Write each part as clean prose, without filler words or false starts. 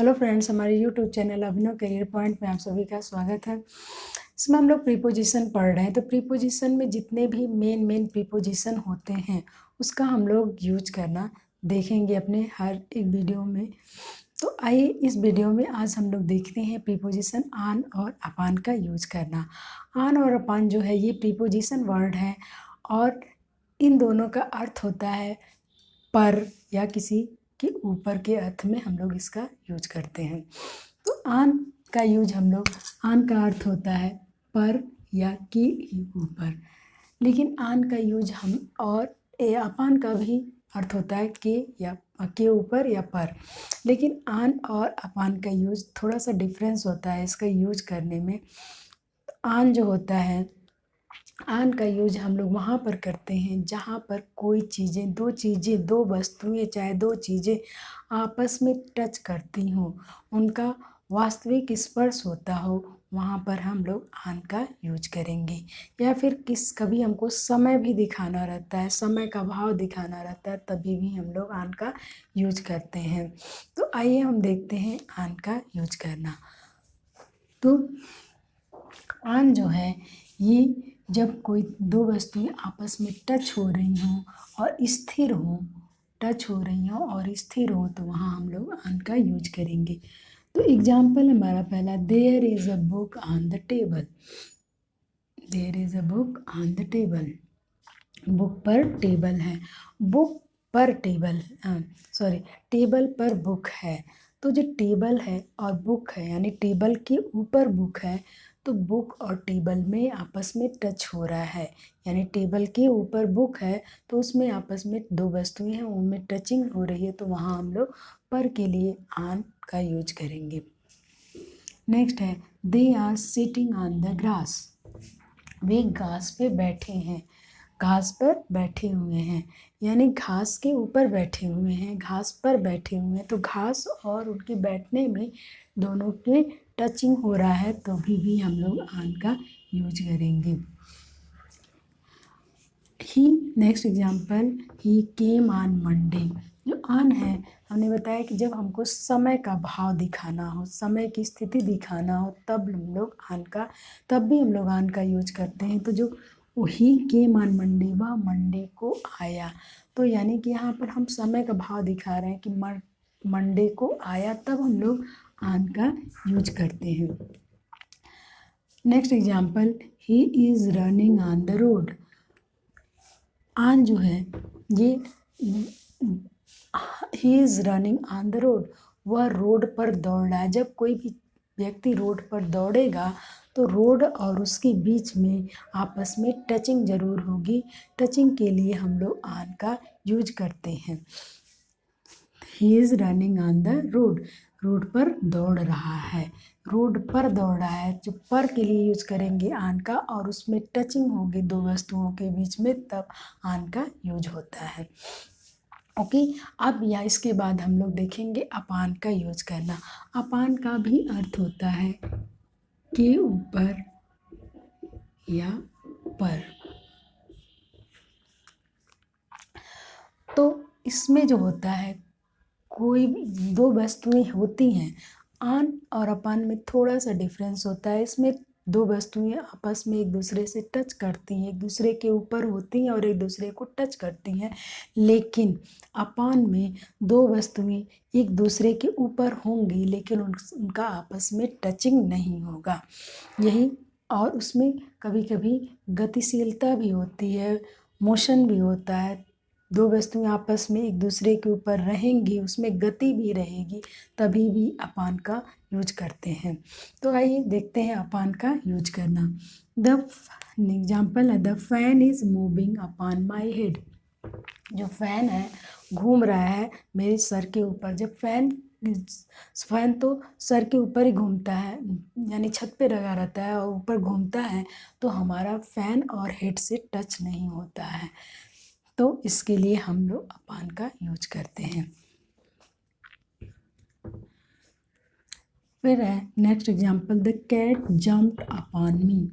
Hello friends, हमारे YouTube channel अभिनव career point में आप सभी का स्वागत है। इसमें हम लोग प्रीपोजिशन पढ़ रहे हैं। तो प्रीपोजिशन में जितने भी मेन प्रीपोजिशन होते हैं उसका हम लोग यूज करना देखेंगे अपने हर एक वीडियो में। तो आइए इस वीडियो में आज हम लोग देखते हैं प्रीपोजिशन आन और अपान का यूज करना। आन और अपान जो है ये प्रीपोजिशन वर्ड है और इन दोनों का अर्थ होता है पर या किसी के ऊपर के अर्थ में हम लोग इसका यूज करते हैं। तो आन का यूज हम लोग, आन का अर्थ होता है पर या के ऊपर, लेकिन आन का यूज हम और अपान का भी अर्थ होता है के या के ऊपर या पर, लेकिन आन और अपान का यूज थोड़ा सा डिफरेंस होता है इसका यूज करने में। आन जो होता है, आन का यूज हम लोग वहाँ पर करते हैं जहाँ पर कोई चीज़ें, दो वस्तुएं, चाहे दो चीज़ें आपस में टच करती हों, उनका वास्तविक स्पर्श होता हो, वहाँ पर हम लोग आन का यूज करेंगे। या फिर कभी हमको समय भी दिखाना रहता है, समय का भाव दिखाना रहता है, तभी भी हम लोग आन का यूज करते हैं। तो आइए हम देखते हैं आन का यूज करना। तो आन जो है ये जब कोई दो वस्तुएं आपस में टच हो रही हों और स्थिर हों, टच हो रही हों और स्थिर हों, तो वहाँ हम लोग आन का यूज करेंगे। तो एग्जाम्पल हमारा पहला, there is a book on the table. There is a book on the table. Book पर टेबल है, बुक पर टेबल, सॉरी, टेबल पर बुक है। तो जो टेबल है और बुक है, यानी टेबल के ऊपर बुक है, तो बुक और टेबल में आपस में टच हो रहा है, यानी टेबल के ऊपर बुक है तो उसमें आपस में दो वस्तुएं हैं, उनमें टचिंग हो रही है, तो वहाँ हम लोग पर के लिए आन का यूज करेंगे। नेक्स्ट है, they are sitting on the grass. वे घास पे बैठे हैं, घास पर बैठे हुए हैं, यानी घास के ऊपर बैठे हुए हैं, घास पर बैठे हुए हैं। तो घास और उनके बैठने में दोनों के टचिंग हो रहा है, तो भी हम लोग आन का यूज करेंगे। ही, next example, he came on Monday. जो आन है, हमने बताया कि जब हमको समय का भाव दिखाना हो, समय की स्थिति दिखाना हो, तब हम लोग आन का, तब भी हम लोग आन का यूज करते हैं। तो जो ही केम ऑन मंडे, वह मंडे को आया, तो यानी कि यहाँ पर हम समय का भाव दिखा रहे हैं कि मंडे को आया, तब हम लोग आन का यूज करते हैं। Next example, he is running on the road. आन जो है ये, he is running on the road, वह रोड पर दौड़ रहा है। जब कोई भी व्यक्ति रोड पर दौड़ेगा तो रोड और उसके बीच में आपस में टचिंग जरूर होगी, टचिंग के लिए हम लोग आन का यूज करते हैं। He is running on the road, road पर दौड़ रहा है, रोड पर दौड़ रहा है, जो पर के लिए यूज करेंगे आन का, और उसमें टचिंग होगी दो वस्तुओं के बीच में, तब आन का यूज होता है। ओके, अब या इसके बाद हम लोग देखेंगे अपान का यूज करना। अपान का भी अर्थ होता है के ऊपर या पर। तो इसमें जो होता है, कोई दो वस्तुएं होती हैं, आन और अपान में थोड़ा सा डिफरेंस होता है। इसमें दो वस्तुएं आपस में एक दूसरे से टच करती हैं, एक दूसरे के ऊपर होती हैं और एक दूसरे को टच करती हैं, लेकिन अपान में दो वस्तुएं एक दूसरे के ऊपर होंगी, लेकिन उनका आपस में टचिंग नहीं होगा। यही, और उसमें कभी कभी गतिशीलता भी होती है, मोशन भी होता है। दो वस्तुएं आपस में एक दूसरे के ऊपर रहेंगी, उसमें गति भी रहेगी, तभी भी अपान का यूज करते हैं। तो आइए देखते हैं अपान का यूज करना। द एग्जाम्पल है, the fan is moving upon my head. जो फैन है घूम रहा है मेरे सर के ऊपर। जब फैन तो सर के ऊपर ही घूमता है, यानी छत पे लगा रहता है और ऊपर घूमता है, तो हमारा फैन और हेड से टच नहीं होता है, तो इसके लिए हम लोग अपान का यूज करते हैं। फिर है next example, the cat jumped upon me.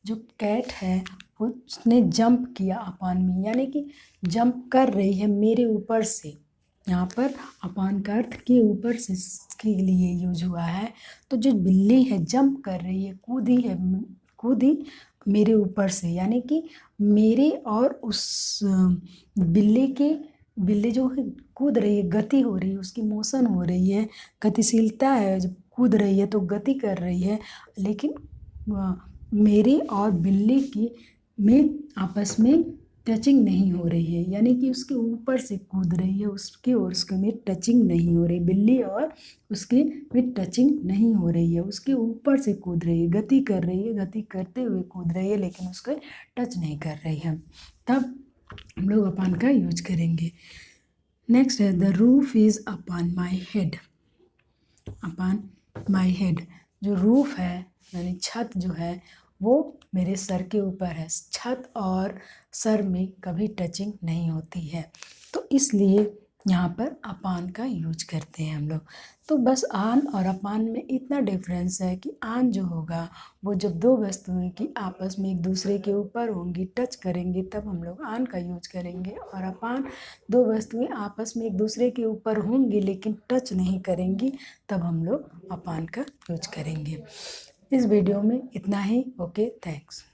जो कैट है उसने जंप किया अपॉन मी, यानी कि जंप कर रही है मेरे ऊपर से, यहाँ पर अपान का अर्थ के ऊपर से के लिए यूज हुआ है। तो जो बिल्ली है जंप कर रही है, कूदी मेरे ऊपर से, यानी कि मेरे और उस बिल्ली जो है कूद रही है, गति हो रही है, उसकी मोशन हो रही है, गतिशीलता है, जब कूद रही है तो गति कर रही है, लेकिन मेरी और बिल्ली की में आपस में टचिंग नहीं हो रही है, यानी कि उसके ऊपर से कूद रही है, उसके और उसके में टचिंग नहीं हो रही, बिल्ली और उसके में टचिंग नहीं हो रही है, उसके ऊपर से कूद रही है, गति कर रही है, गति करते हुए कूद रही है, लेकिन उसको टच नहीं कर रही है। तब हम लोग अपान का यूज करेंगे। नेक्स्ट है the roof is upon my head. Upon my head, जो रूफ है यानी छत जो है वो मेरे सर के ऊपर है। छत और सर में कभी टचिंग नहीं होती है, तो इसलिए यहाँ पर अपान का यूज करते हैं हम लोग। तो बस आन और अपान में इतना डिफरेंस है कि आन जो होगा वो जब दो वस्तुएं की आपस में एक दूसरे के ऊपर होंगी, टच करेंगे, तब हम लोग आन का यूज करेंगे। और अपान दो वस्तुएं आपस में एक दूसरे के ऊपर होंगी लेकिन टच नहीं करेंगी, तब हम लोग अपान का यूज करेंगे। इस वीडियो में इतना ही। Okay, thanks.